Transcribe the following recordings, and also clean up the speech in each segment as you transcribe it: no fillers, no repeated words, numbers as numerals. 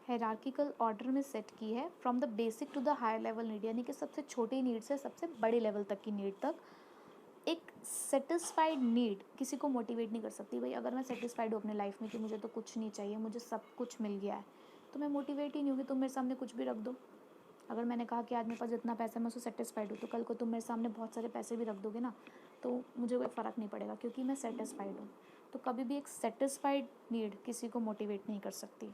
Hierarchical order में set की है from the basic to the higher level need, यानी कि सबसे छोटी नीड से सबसे बड़े लेवल तक की नीड तक। एक सेटिस्फाइड नीड किसी को मोटिवेट नहीं कर सकती। भाई अगर मैं सेटिस्फाइड हूँ अपने लाइफ में कि मुझे तो कुछ नहीं चाहिए, मुझे सब कुछ मिल गया है, तो मैं मोटिवेट ही नहीं होगी। तुम मेरे सामने कुछ भी रख दो, अगर मैंने कहा कि आज मेरे पास जितना पैसा है मैं उससे सेटिस्फाइड हूँ, तो कल को तुम मेरे सामने बहुत सारे पैसे भी रख दोगे ना, तो मुझे कोई फ़र्क नहीं पड़ेगा क्योंकि मैं सेटिस्फाइड हूँ। तो कभी भी एक सेटिस्फाइड नीड किसी को मोटिवेट नहीं कर सकती।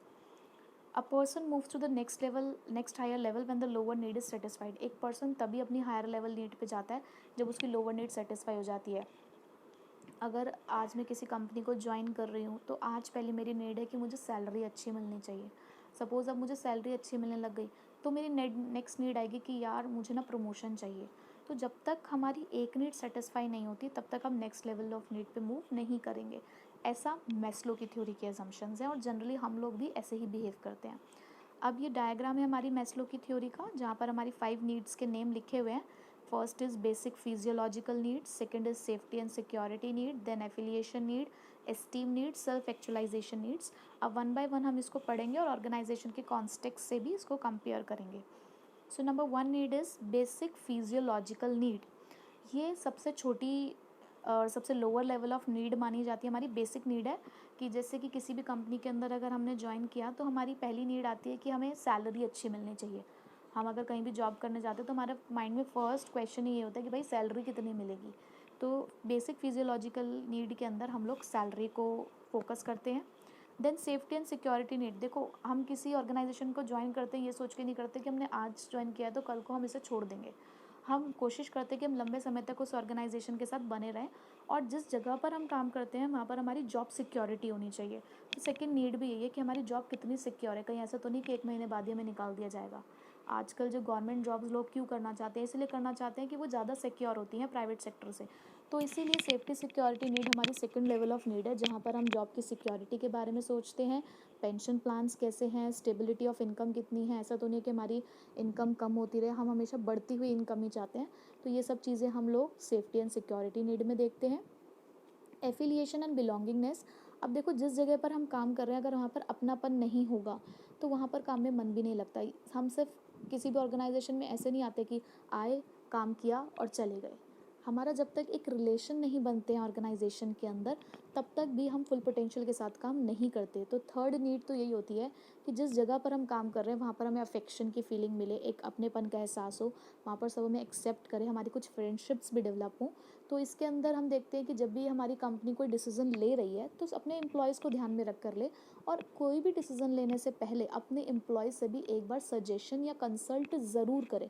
A person moves to the next higher level when the lower need is satisfied. एक पर्सन तभी अपनी हायर लेवल नीड पे जाता है जब उसकी लोअर नीड सेटिस्फाई हो जाती है। अगर आज मैं किसी कंपनी को ज्वाइन कर रही हूँ तो आज पहले मेरी नीड है कि मुझे सैलरी अच्छी मिलनी चाहिए। सपोज़ अब मुझे सैलरी अच्छी मिलने लग गई तो मेरी नेक्स्ट नीड आएगी कि यार मुझे ना प्रमोशन चाहिए। तो जब तक हमारी एक नीड सेटिस्फाई नहीं होती तब तक हम नेक्स्ट लेवल ऑफ नीड पे मूव नहीं करेंगे। ऐसा मैस्लो की थ्योरी के असम्पशंस हैं और जनरली हम लोग भी ऐसे ही बिहेव करते हैं। अब ये डायग्राम है हमारी मैस्लो की थ्योरी का, जहाँ पर हमारी 5 नीड्स के नेम लिखे हुए हैं। First is basic physiological need, second is safety and security need, then affiliation need, esteem need, self actualization needs. अब वन बाय वन हम इसको पढ़ेंगे और ऑर्गेनाइजेशन के कॉन्टेक्स्ट से भी इसको कंपेयर करेंगे। So number 1 need is basic physiological need. ये सबसे छोटी और सबसे लोअर लेवल ऑफ नीड मानी जाती है। हमारी बेसिक नीड है कि जैसे कि किसी भी कंपनी के अंदर अगर हमने ज्वाइन किया तो हमारी पहली नीड आती है कि हमें सैलरी अच्छी मिलनी चाहिए। हम अगर कहीं भी जॉब करने जाते हैं तो हमारे माइंड में फ़र्स्ट क्वेश्चन ही ये होता है कि भाई सैलरी कितनी मिलेगी। तो बेसिक फिजियोलॉजिकल नीड के अंदर हम लोग सैलरी को फोकस करते हैं। Then safety and security need. देखो हम किसी ऑर्गेनाइजेशन को ज्वाइन करते हैं ये सोच के नहीं करते कि हमने आज ज्वाइन किया है तो कल को हम इसे छोड़ देंगे। हम कोशिश करते हैं कि हम लंबे समय तक उस ऑर्गेनाइजेशन के साथ बने रहें और जिस जगह पर हम काम करते हैं वहाँ पर हमारी जॉब सिक्योरिटी होनी चाहिए। तो सेकंड नीड भी यही है कि हमारी जॉब कितनी सिक्योर है। कहीं ऐसा तो नहीं कि 1 महीने बाद ही हमें निकाल दिया जाएगा। आजकल जो गवर्नमेंट जॉब्स लोग क्यों करना चाहते हैं, इसलिए करना चाहते हैं कि वो ज़्यादा सिक्योर होती हैं प्राइवेट सेक्टर से। तो इसीलिए सेफ्टी सिक्योरिटी नीड हमारी सेकंड लेवल ऑफ नीड है, जहाँ पर हम जॉब की सिक्योरिटी के बारे में सोचते हैं। पेंशन प्लान्स कैसे हैं, स्टेबिलिटी ऑफ इनकम कितनी है, ऐसा तो नहीं कि हमारी इनकम कम होती रहे, हम हमेशा बढ़ती हुई इनकम ही चाहते हैं। तो ये सब चीज़ें हम लोग सेफ्टी एंड सिक्योरिटी नीड में देखते हैं। Affiliation and belongingness. अब देखो जिस जगह पर हम काम कर रहे हैं अगर वहाँ पर अपनापन नहीं होगा तो वहाँ पर काम में मन भी नहीं लगता। हम सिर्फ किसी भी ऑर्गेनाइजेशन में ऐसे नहीं आते कि आए, काम किया और चले गए। हमारा जब तक एक रिलेशन नहीं बनते हैं ऑर्गेनाइजेशन के अंदर तब तक भी हम फुल पोटेंशियल के साथ काम नहीं करते। तो थर्ड नीड तो यही होती है कि जिस जगह पर हम काम कर रहे हैं वहाँ पर हमें अफेक्शन की फीलिंग मिले, एक अपनेपन का एहसास हो, वहाँ पर सब हमें एक्सेप्ट करें, हमारी कुछ फ्रेंडशिप्स भी डेवलप हों। तो इसके अंदर हम देखते हैं कि जब भी हमारी कंपनी कोई डिसीज़न ले रही है तो अपने एम्प्लॉयज़ को ध्यान में रख कर ले, और कोई भी डिसीज़न लेने से पहले अपने एम्प्लॉयज़ से भी एक बार सजेशन या कंसल्ट ज़रूर करें।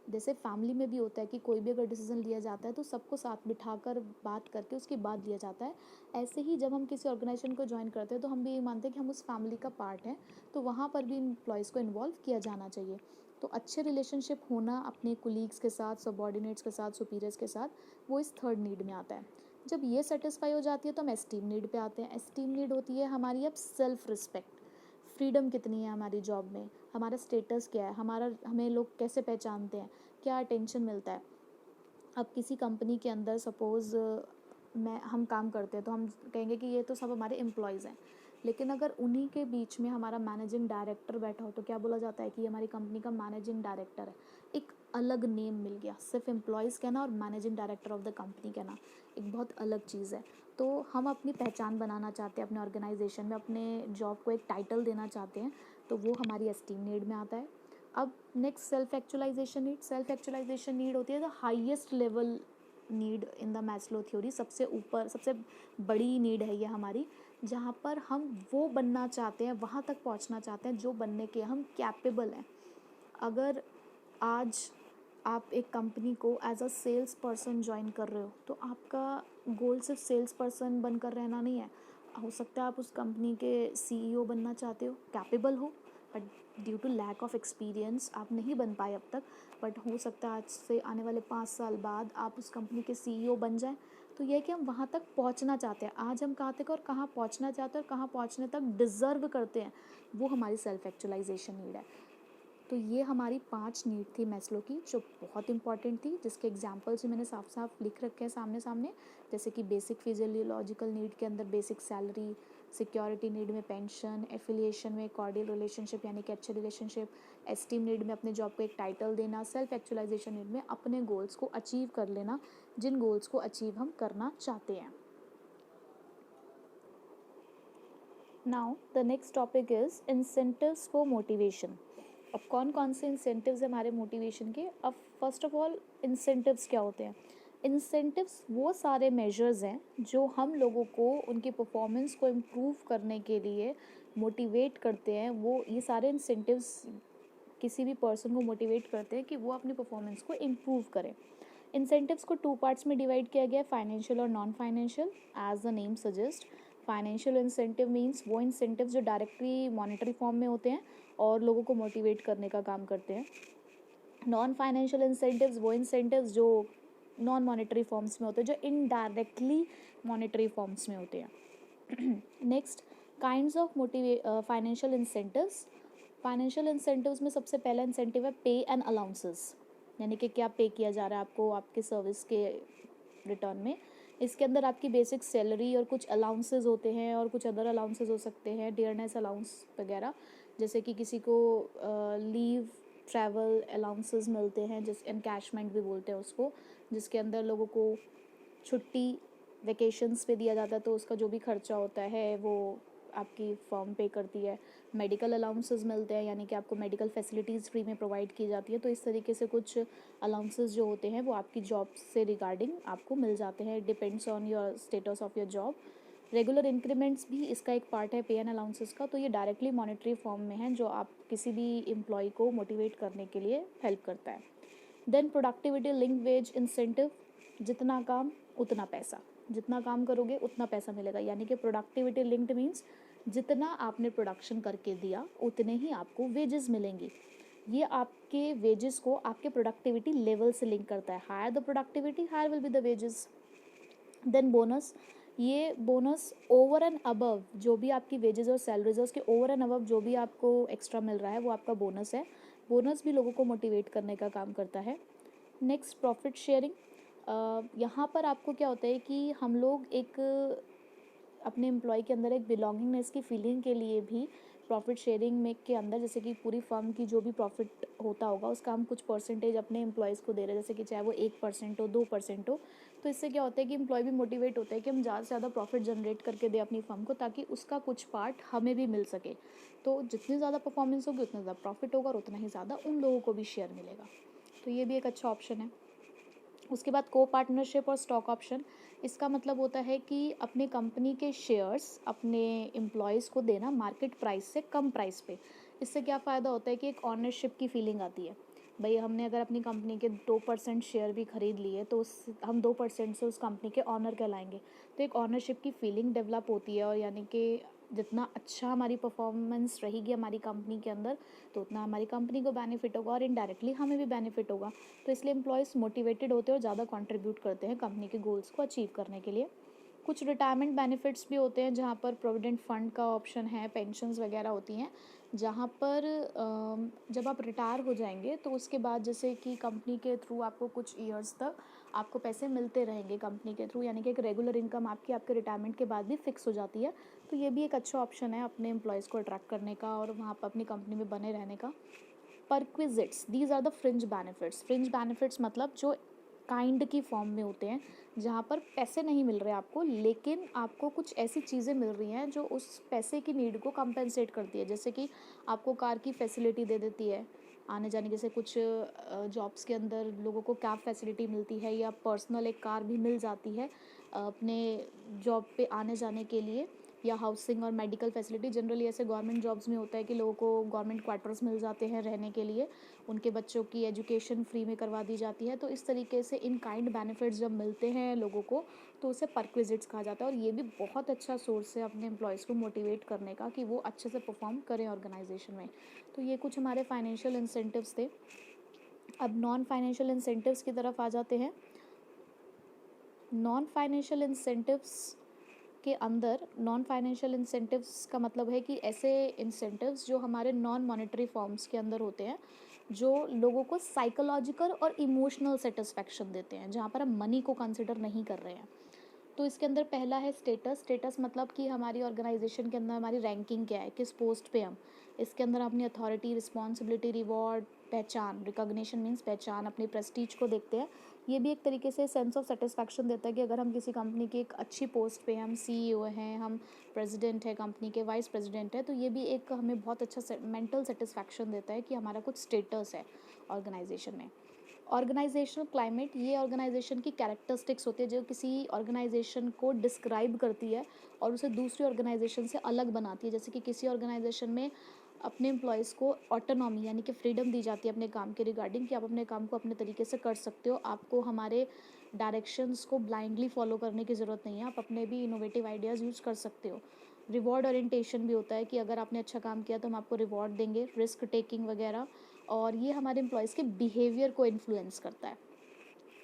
जैसे फैमिली में भी होता है कि कोई भी अगर डिसीज़न लिया जाता है तो सबको साथ बिठाकर बात करके उसके बाद लिया जाता है। ऐसे ही जब हम किसी ऑर्गेनाइजेशन को ज्वाइन करते हैं तो हम भी ये मानते हैं कि हम उस फैमिली का पार्ट हैं, तो वहाँ पर भी एम्प्लॉयज़ को इन्वॉल्व किया जाना चाहिए। तो अच्छे रिलेशनशिप होना अपने कोलीग्स के साथ, सबॉर्डिनेट्स के साथ, सुपीरियर्स के साथ, वो इस थर्ड नीड में आता है। जब ये सेटिस्फाई हो जाती है तो हम एस्टीम नीड पे आते हैं। एस्टीम नीड होती है हमारी अब सेल्फ रिस्पेक्ट। फ्रीडम कितनी है हमारी जॉब में, हमारा स्टेटस क्या है, हमें लोग कैसे पहचानते हैं, क्या अटेंशन मिलता है। अब किसी कंपनी के अंदर सपोज़ मैं हम काम करते हैं तो हम कहेंगे कि ये तो सब हमारे एम्प्लॉयज़ हैं, लेकिन अगर उन्हीं के बीच में हमारा मैनेजिंग डायरेक्टर बैठा हो तो क्या बोला जाता है कि ये हमारी कंपनी का मैनेजिंग डायरेक्टर है। एक अलग नेम मिल गया, सिर्फ एम्प्लॉयज़ कहना और managing director of the company कहना एक बहुत अलग चीज़ है। तो हम अपनी पहचान बनाना चाहते हैं अपने ऑर्गेनाइजेशन में, अपने जॉब को एक टाइटल देना चाहते हैं, तो वो हमारी एस्टीम नीड में आता है। अब next self actualization need. Self actualization need होती है the highest level need in the Maslow theory. सबसे ऊपर सबसे बड़ी नीड है ये हमारी, जहाँ पर हम वो बनना चाहते हैं, वहाँ तक पहुँचना चाहते हैं जो बनने के हम कैपेबल हैं। अगर आज आप एक कंपनी को as a sales person join कर रहे हो तो आपका गोल सिर्फ सेल्स पर्सन बनकर रहना नहीं है। हो सकता है आप उस कंपनी के सीईओ बनना चाहते हो, कैपेबल हो, but due to lack of experience आप नहीं बन पाए अब तक। बट हो सकता है आज से आने वाले 5 साल बाद आप उस कंपनी के सीईओ बन जाएं। तो यह है कि हम वहाँ तक पहुँचना चाहते हैं। आज हम कहाँ तक और कहाँ पहुँचना चाहते हैं और कहाँ पहुँचने तक डिज़र्व करते हैं, वो हमारी सेल्फ एक्चुअलाइजेशन नीड है। तो ये हमारी 5 नीड थी मैस्लो की जो बहुत इंपॉर्टेंट थी, जिसके एग्जांपल्स भी मैंने साफ साफ लिख रखे हैं सामने सामने। जैसे कि बेसिक फिजियोलॉजिकल नीड के अंदर बेसिक सैलरी, सिक्योरिटी नीड में पेंशन, एफिलिएशन में कॉर्डियल रिलेशनशिप यानी कि अच्छे रिलेशनशिप, एस्टीम नीड में अपने जॉब को एक टाइटल देना, सेल्फ एक्चुअलाइजेशन नीड में अपने गोल्स को अचीव कर लेना, जिन गोल्स को अचीव हम करना चाहते हैं. Now the next topic is incentives for motivation. अब कौन कौन से इंसेंटिव्स हैं हमारे मोटिवेशन के. अब फर्स्ट ऑफ ऑल इंसेंटिव्स क्या होते हैं. इंसेंटिव्स वो सारे मेजर्स हैं जो हम लोगों को उनकी परफॉर्मेंस को इम्प्रूव करने के लिए मोटिवेट करते हैं. वो ये सारे इंसेंटिव्स किसी भी पर्सन को मोटिवेट करते हैं कि वो अपनी परफॉर्मेंस को इम्प्रूव करें. इंसेंटिव्स को 2 पार्ट्स में डिवाइड किया गया है, फाइनेंशियल और non financial. As the name suggest, financial incentive means वो इंसेंटिव जो डायरेक्टली मॉनेटरी फॉर्म में होते हैं और लोगों को मोटिवेट करने का काम करते हैं. नॉन फाइनेंशियल इंसेंटिव्स वो इंसेंटिव्स जो नॉन मॉनेटरी फॉर्म्स में होते हैं, जो इनडायरेक्टली मॉनेटरी फॉर्म्स में होते हैं. Next, kinds of financial incentives. Financial incentives में सबसे पहला इंसेंटिव है पे एंड अलाउंसेस, यानी कि क्या पे किया जा रहा है आपको आपके सर्विस के रिटर्न में. इसके अंदर आपकी बेसिक सैलरी और कुछ अलाउंसेस होते हैं और कुछ अदर अलाउंसेस हो सकते हैं, डियरनेस अलाउंस वगैरह. जैसे कि किसी को लीव ट्रैवल अलाउंसेस मिलते हैं, जिस एनकैशमेंट भी बोलते हैं उसको, जिसके अंदर लोगों को छुट्टी वेकेशंस पे दिया जाता है, तो उसका जो भी खर्चा होता है वो आपकी फर्म पे करती है. मेडिकल अलाउंसेस मिलते हैं, यानी कि आपको मेडिकल फैसिलिटीज़ फ्री में प्रोवाइड की जाती है. तो इस तरीके से कुछ अलाउंसेस जो होते हैं वो आपकी जॉब से रिगार्डिंग आपको मिल जाते हैं. Depends on your status of your job. Regular increments भी इसका एक पार्ट है पे एंड अलाउंसेस का. तो ये डायरेक्टली मॉनेटरी फॉर्म में है जो आप किसी भी एम्प्लॉय को मोटिवेट करने के लिए हेल्प करता है. Then productivity link wage incentive, जितना काम उतना पैसा, जितना काम करोगे उतना पैसा मिलेगा. यानी कि प्रोडक्टिविटी लिंक्ड मीन्स जितना आपने प्रोडक्शन करके दिया उतने ही आपको वेजेस मिलेंगी. ये आपके वेजेस को आपके प्रोडक्टिविटी लेवल से लिंक करता है. Higher the productivity higher will be the wages. Then bonus, ये बोनस ओवर एंड अबव जो भी आपकी वेजेस और सैलरीज है उसके ओवर एंड अबव जो भी आपको एक्स्ट्रा मिल रहा है वो आपका बोनस है. बोनस भी लोगों को मोटिवेट करने का काम करता है. Next, profit sharing. यहाँ पर आपको क्या होता है कि हम लोग एक अपने एम्प्लॉय के अंदर एक बिलोंगिंगनेस की फीलिंग के लिए भी प्रॉफिट शेयरिंग में के अंदर, जैसे कि पूरी फर्म की जो भी प्रॉफिट होता होगा उसका हम कुछ परसेंटेज अपने एम्प्लॉयज़ को दे रहे हैं, जैसे कि चाहे वो 1% हो 2% हो. तो इससे क्या होता है कि एम्प्लॉय भी मोटिवेट होता है कि हम ज़्यादा से ज़्यादा प्रॉफिट जनरेट करके दें अपनी फर्म को, ताकि उसका कुछ पार्ट हमें भी मिल सके. तो जितनी ज़्यादा परफॉर्मेंस होगी उतना ज़्यादा प्रॉफिट होगा और उतना ही ज़्यादा उन लोगों को भी शेयर मिलेगा. तो ये भी एक अच्छा ऑप्शन है. उसके बाद को पार्टनरशिप और स्टॉक ऑप्शन. इसका मतलब होता है कि अपने कंपनी के शेयर्स अपने एम्प्लॉयज़ को देना मार्केट प्राइस से कम प्राइस पे. इससे क्या फ़ायदा होता है कि एक ऑनरशिप की फीलिंग आती है. भाई हमने अगर अपनी कंपनी के 2% शेयर भी खरीद लिए तो उस हम 2% से उस कंपनी के ऑनर कहलाएंगे. तो एक ऑनरशिप की फीलिंग डेवलप होती है, और यानी कि जितना अच्छा हमारी परफॉर्मेंस रहेगी हमारी कंपनी के अंदर तो उतना हमारी कंपनी को बेनिफिट होगा और इनडायरेक्टली हमें भी बेनिफिट होगा. तो इसलिए एम्प्लॉयज़ मोटिवेटेड होते हैं और ज़्यादा कंट्रीब्यूट करते हैं कंपनी के गोल्स को अचीव करने के लिए. कुछ रिटायरमेंट बेनिफिट्स भी होते हैं जहाँ पर प्रोविडेंट फंड का ऑप्शन है, पेंशन्स वगैरह होती हैं, जहाँ पर जब आप रिटायर हो जाएंगे तो उसके बाद जैसे कि कंपनी के थ्रू आपको कुछ ईयर्स तक आपको पैसे मिलते रहेंगे कंपनी के थ्रू, यानी कि एक रेगुलर इनकम आपकी आपके रिटायरमेंट के बाद भी फिक्स हो जाती है. तो ये भी एक अच्छा ऑप्शन है अपने एम्प्लॉयज़ को अट्रैक्ट करने का और वहाँ पर अपनी कंपनी में बने रहने का. Perquisites, these are the fringe benefits. Fringe benefits मतलब जो काइंड की फॉर्म में होते हैं, जहाँ पर पैसे नहीं मिल रहे आपको लेकिन आपको कुछ ऐसी चीज़ें मिल रही हैं जो उस पैसे की नीड को कंपेंसेट करती है. जैसे कि आपको कार की फैसिलिटी दे देती है आने जाने, जैसे कुछ जॉब्स के अंदर लोगों को कैब फैसिलिटी मिलती है या पर्सनल एक कार भी मिल जाती है अपने जॉब पे आने जाने के लिए, या हाउसिंग और मेडिकल फैसिलिटी. जनरली ऐसे गवर्नमेंट जॉब्स में होता है कि लोगों को गवर्नमेंट क्वार्टर्स मिल जाते हैं रहने के लिए, उनके बच्चों की एजुकेशन फ्री में करवा दी जाती है. तो इस तरीके से इन काइंड बेनिफिट्स जब मिलते हैं लोगों को तो उसे परक्विजिट्स कहा जाता है. और ये भी बहुत अच्छा सोर्स है अपने एम्प्लॉयज़ को मोटिवेट करने का कि वो अच्छे से परफॉर्म करें ऑर्गेनाइजेशन में. तो ये कुछ हमारे फाइनेंशियल इंसेंटिव्स थे. अब नॉन फाइनेंशियल इंसेंटिव्स की तरफ आ जाते हैं. नॉन फाइनेंशियल इंसेंटिव्स के अंदर, नॉन फाइनेंशियल इंसेंटिव्स का मतलब है कि ऐसे इंसेंटिव्स जो हमारे नॉन मॉनेटरी फॉर्म्स के अंदर होते हैं, जो लोगों को साइकोलॉजिकल और इमोशनल सेटिस्फेक्शन देते हैं, जहाँ पर हम मनी को कंसिडर नहीं कर रहे हैं. तो इसके अंदर पहला है स्टेटस। स्टेटस मतलब कि हमारी ऑर्गेनाइजेशन के अंदर हमारी रैंकिंग क्या है, किस पोस्ट पे हम। इसके अंदर अपनी अथॉरिटी, रिस्पॉन्सिबिलिटी, रिवॉर्ड, पहचान, रिकॉग्निशन मीन्स पहचान, अपनी प्रेस्टीज को देखते हैं। ये भी एक तरीके से सेंस ऑफ सेटिस्फैक्शन देता है कि अगर हम किसी कंपनी की एक अच्छी पोस्ट पे, हम सीईओ हैं, हम प्रेसिडेंट है कंपनी के, वाइस प्रेसिडेंट है, तो ये भी एक हमें बहुत अच्छा मेंटल सेटिस्फैक्शन देता है कि हमारा कुछ स्टेटस है ऑर्गेनाइजेशन में। ऑर्गेनाइजेशनल क्लाइमेट, ये ऑर्गेनाइजेशन की कैरेक्टरिस्टिक्स होती है जो किसी ऑर्गेनाइजेशन को डिस्क्राइब करती है और उसे दूसरी ऑर्गेनाइजेशन से अलग बनाती है। जैसे कि किसी ऑर्गेनाइजेशन में अपने एम्प्लॉयज़ को ऑटोनॉमी यानी कि फ्रीडम दी जाती है अपने काम के रिगार्डिंग, कि आप अपने काम को अपने तरीके से कर सकते हो, आपको हमारे डायरेक्शंस को ब्लाइंडली फॉलो करने की ज़रूरत नहीं है, आप अपने भी इनोवेटिव आइडियाज़ यूज़ कर सकते हो। रिवॉर्ड ओरिएंटेशन भी होता है कि अगर आपने अच्छा काम किया तो हम आपको रिवॉर्ड देंगे, रिस्क टेकिंग वगैरह, और ये हमारे एम्प्लॉयज़ के बिहेवियर को इन्फ्लुएंस करता है।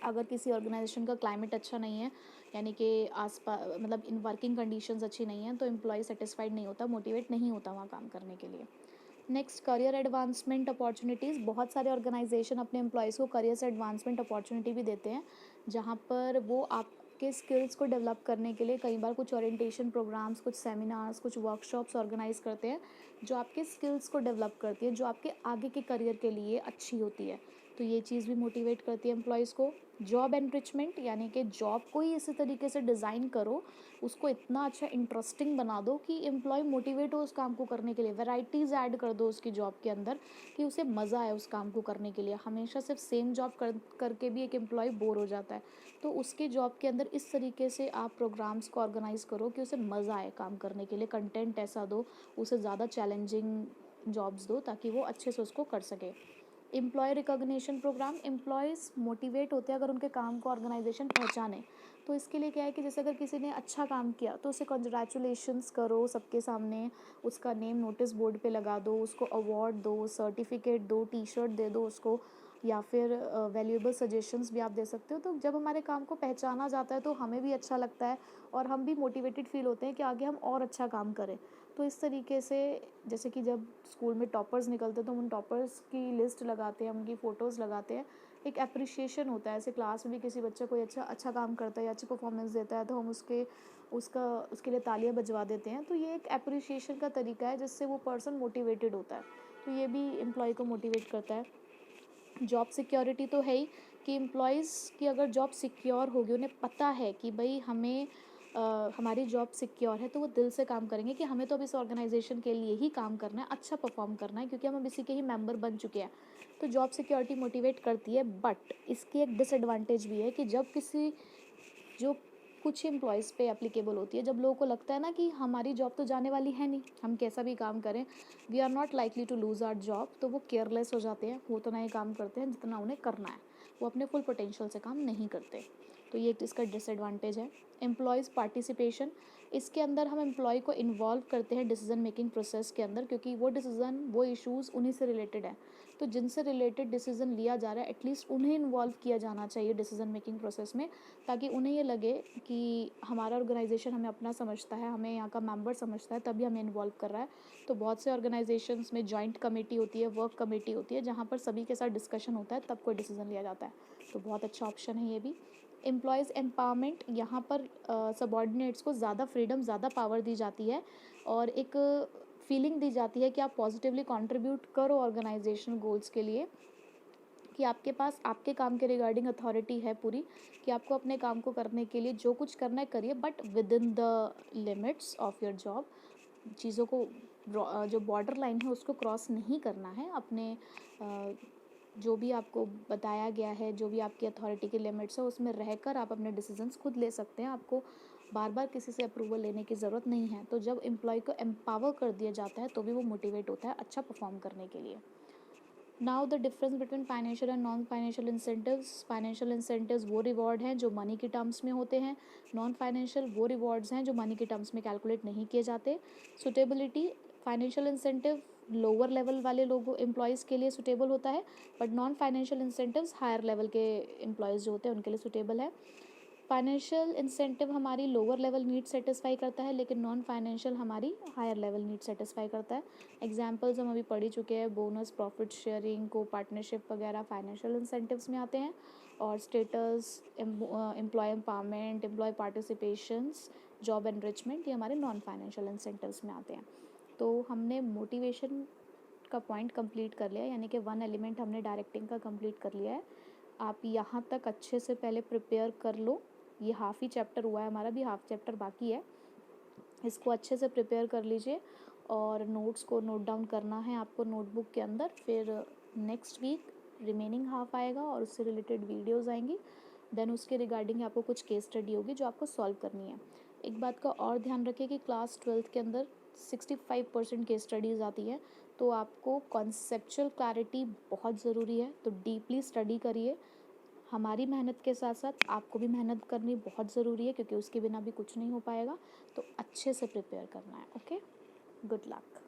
अगर किसी ऑर्गेनाइजेशन का क्लाइमेट अच्छा नहीं है, यानी कि मतलब इन वर्किंग कंडीशंस अच्छी नहीं है, तो एम्प्लॉय सेटिस्फाइड नहीं होता, मोटिवेट नहीं होता वहाँ काम करने के लिए। Next, career advancement opportunities. बहुत सारे ऑर्गेनाइजेशन अपने एम्प्लॉयज़ को करियर से एडवांसमेंट अपॉर्चुनिटी भी देते हैं, जहाँ पर वो आपके स्किल्स को डेवलप करने के लिए कई बार कुछ ओरिएंटेशन प्रोग्राम्स, कुछ सेमिनार्स, कुछ वर्कशॉप्स ऑर्गेनाइज करते हैं, जो आपके स्किल्स को डेवलप करती है, जो आपके आगे के करियर के लिए अच्छी होती है। तो ये चीज़ भी मोटिवेट करती है एम्प्लॉयज़ को। जॉब एनरिचमेंट, यानी कि जॉब को ही इसी तरीके से डिज़ाइन करो, उसको इतना अच्छा इंटरेस्टिंग बना दो कि एम्प्लॉय मोटिवेट हो उस काम को करने के लिए। वैराइटीज़ ऐड कर दो उसकी जॉब के अंदर कि उसे मज़ा आए उस काम को करने के लिए। हमेशा सिर्फ सेम जॉब करके भी एक एम्प्लॉय बोर हो जाता है, तो उसके जॉब के अंदर इस तरीके से आप प्रोग्राम्स को ऑर्गेनाइज़ करो कि उसे मज़ा आए काम करने के लिए। कंटेंट ऐसा दो, उसे ज़्यादा चैलेंजिंग जॉब्स दो ताकि वो अच्छे से उसको कर सके। Employ recognition program, employees motivate होते हैं अगर उनके काम को ऑर्गेनाइजेशन पहचाने। तो इसके लिए क्या है कि जैसे अगर किसी ने अच्छा काम किया तो उसे कॉन्ग्रेचुलेशंस करो सबके सामने, उसका नेम नोटिस बोर्ड पे लगा दो, उसको अवार्ड दो, सर्टिफिकेट दो, टी शर्ट दे दो उसको, या फिर वैल्यूएबल सजेशंस भी आप दे सकते हो। तो जब हमारे काम को पहचाना जाता है तो हमें भी अच्छा लगता है और हम भी मोटिवेटेड फील होते हैं कि आगे हम और अच्छा काम करें। तो इस तरीके से, जैसे कि जब स्कूल में टॉपर्स निकलते हैं तो उन टॉपर्स की लिस्ट लगाते हैं, उनकी फ़ोटोज़ लगाते हैं, एक एप्रिसिएशन होता है। ऐसे क्लास में भी किसी बच्चा कोई अच्छा काम करता है या अच्छी परफॉर्मेंस देता है तो हम उसके लिए तालियां बजवा देते हैं। तो ये एक एप्रिसिएशन का तरीका है जिससे वो पर्सन मोटिवेटेड होता है, तो ये भी एम्प्लॉय को मोटिवेट करता है। जॉब सिक्योरिटी तो है ही, कि एम्प्लॉयज़ की अगर जॉब सिक्योर होगी, उन्हें पता है कि भाई हमें हमारी जॉब सिक्योर है, तो वो दिल से काम करेंगे कि हमें तो अब इस ऑर्गेनाइजेशन के लिए ही काम करना है, अच्छा परफॉर्म करना है, क्योंकि हम अब इसी के ही मेंबर बन चुके हैं। तो जॉब सिक्योरिटी मोटिवेट करती है, बट इसकी एक डिसएडवांटेज भी है कि जब किसी जो कुछ एम्प्लॉयज़ पे एप्लीकेबल होती है, जब लोगों को लगता है ना कि हमारी जॉब तो जाने वाली है नहीं, हम कैसा भी काम करें, we are not likely to lose our job, तो वो केयरलेस हो जाते हैं, वो उतना ही काम करते हैं जितना उन्हें करना है, वो अपने फुल पोटेंशियल से काम नहीं करते। तो ये एक इसका डिसएडवांटेज है। एम्प्लॉयज़ पार्टिसिपेशन, इसके अंदर हम एम्प्लॉय को इन्वॉल्व करते हैं डिसीजन मेकिंग प्रोसेस के अंदर, क्योंकि वो डिसीज़न, वो इश्यूज़ उन्हीं से रिलेटेड है, तो जिनसे रिलेटेड डिसीज़न लिया जा रहा है एटलीस्ट उन्हें इन्वॉल्व किया जाना चाहिए डिसीजन मेकिंग प्रोसेस में, ताकि उन्हें ये लगे कि हमारा ऑर्गेनाइजेशन हमें अपना समझता है, हमें यहाँ का मेंबर समझता है, तभी हमें इन्वॉल्व कर रहा है। तो बहुत से ऑर्गेनाइजेशंस में जॉइंट कमेटी होती है, वर्क कमेटी होती है, जहाँ पर सभी के साथ डिस्कशन होता है, तब कोई डिसीजन लिया जाता है। तो बहुत अच्छा ऑप्शन है ये भी। एम्प्लॉयज़ एम्पावरमेंट, यहाँ पर सबॉर्डिनेट्स को ज़्यादा फ्रीडम, ज़्यादा पावर दी जाती है और एक फीलिंग दी जाती है कि आप पॉजिटिवली कंट्रीब्यूट करो ऑर्गेनाइजेशन गोल्स के लिए, कि आपके पास आपके काम के रिगार्डिंग अथॉरिटी है पूरी, कि आपको अपने काम को करने के लिए जो कुछ करना है करिए, but with in the limits of your job. चीज़ों को जो बॉर्डर लाइन है उसको क्रॉस नहीं करना है। अपने जो भी आपको बताया गया है, जो भी आपकी अथॉरिटी के लिमिट्स है, उसमें रहकर आप अपने डिसीजंस खुद ले सकते हैं, आपको बार बार किसी से अप्रूवल लेने की ज़रूरत नहीं है। तो जब एम्प्लॉय को एम्पावर कर दिया जाता है तो भी वो मोटिवेट होता है अच्छा परफॉर्म करने के लिए। Now the difference between financial and non financial incentives. Financial incentives वो रिवॉर्ड हैं जो मनी के टर्म्स में होते हैं, नॉन फाइनेंशियल वो रिवॉर्ड्स हैं जो मनी के टर्म्स में कैलकुलेट नहीं किए जाते। Suitability, financial incentive lower level वाले लोगों एम्प्लॉयज़ के लिए सुटेबल होता है, but non financial incentives higher level के एम्प्लॉयज़ जो होते हैं उनके लिए सुटेबल है। फाइनेंशियल इंसेंटिव हमारी लोअर लेवल नीड सेटिस्फाई करता है, लेकिन नॉन फाइनेंशियल हमारी हायर लेवल नीड सेटिस्फाई करता है। एग्जाम्पल्स हम अभी पढ़ ही चुके हैं, bonus, profit sharing, co partnership वगैरह फाइनेंशियल इंसेंटिव्स में आते हैं। और status, employ empowerment, employ participations, job enrichment, ये हमारे नॉन फाइनेंशियल इंसेंटिव्स में आते हैं। तो हमने मोटिवेशन का पॉइंट कंप्लीट कर लिया, यानी कि 1 एलिमेंट हमने डायरेक्टिंग का कंप्लीट कर लिया है। आप यहाँ तक अच्छे से पहले प्रिपेयर कर लो। ये हाफ ही चैप्टर हुआ है हमारा, भी हाफ चैप्टर बाकी है। इसको अच्छे से प्रिपेयर कर लीजिए और नोट्स को नोट डाउन करना है आपको नोटबुक के अंदर। फिर नेक्स्ट वीक रिमेनिंग हाफ आएगा और उससे रिलेटेड वीडियोज़ आएंगी। देन उसके रिगार्डिंग आपको कुछ केस स्टडी होगी जो आपको सॉल्व करनी है। एक बात का और ध्यान रखिए कि क्लास 12th के अंदर 65% केस स्टडीज़ आती हैं, तो आपको कॉन्सेप्चुअल क्लैरिटी बहुत ज़रूरी है, तो डीपली स्टडी करिए। हमारी मेहनत के साथ साथ आपको भी मेहनत करनी बहुत ज़रूरी है, क्योंकि उसके बिना भी कुछ नहीं हो पाएगा। तो अच्छे से प्रिपेयर करना है। Okay, good luck.